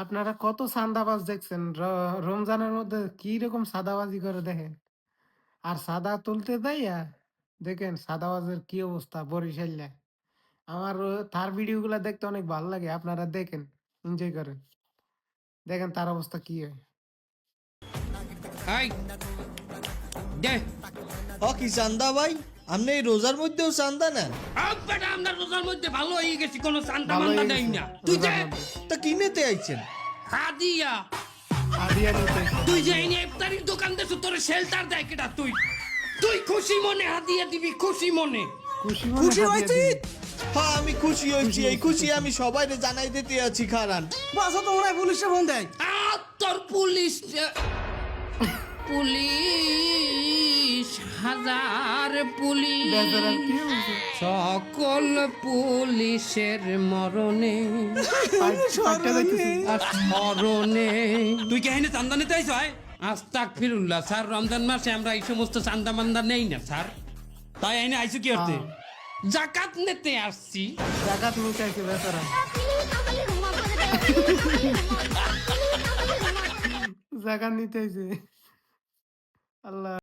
আপনারা কত চাঁদাবাজ দেখছেন? রমজানের মধ্যে কি রকম চাঁদাবাজি করে দেখেন। আর চাঁদা তুলতে যাইয়া দেখেন চাঁদাবাজের কি অবস্থা বরিশালে। আমার তার ভিডিওগুলা দেখতে অনেক ভালো লাগে। আপনারা দেখেন, এনজয় করেন। দেখেন তার অবস্থা কি হয়। হাই দে কি চান্দা ভাই? আপনি এই রোজার মধ্যেও চান্দা নেন? বেটা আমরা রোজার মধ্যে ভালো হয়ে গেছি, কোনো চান্দা ভালো মান্দা হয়ে দেই গেছে না। তুই যে রোজার মধ্যে। তা কিনেতে আইছেন? হাদিয়া হাদিয়া নিতে এসে, তুই যে হাদিয়া। এই ইফতারির দোকান দেছ, তোর শেল্টার দেয় কেটা? তুই তুই খুশি মনে হাদিয়া দিবি, খুশি মনে। খুশি মনে খুশি হাদিয়া হয়েছি? দিবি। হ্যাঁ আমি খুশি হয়েছি। এই খুশি খুশি। আমি সবাইকে জানাই দিতে আছি। খারান বাসা তো মনে হয় পুলিশে ফোন দেয়। তোর পুলিশ পুলিশ হাজার পুলিশ বেচারার কি হয়েছে? সকল পুলিশের মরণে পাইটটা যাইতেছে। আর স্মরণে। তুই কে এখানে চান্দা নিতে আইস? হয় আস্তাগফিরুল্লাহ স্যার, রমজান মাসে আমরা এই সমস্ত চান্দা মান্দা নেই না স্যার। তাই এখানে আইসু কি করতে? জাকাত নিতে আসছি। জাকাত নিতে আইছে বেচারা। জাকাত নিতে আইছে। আল্লাহ।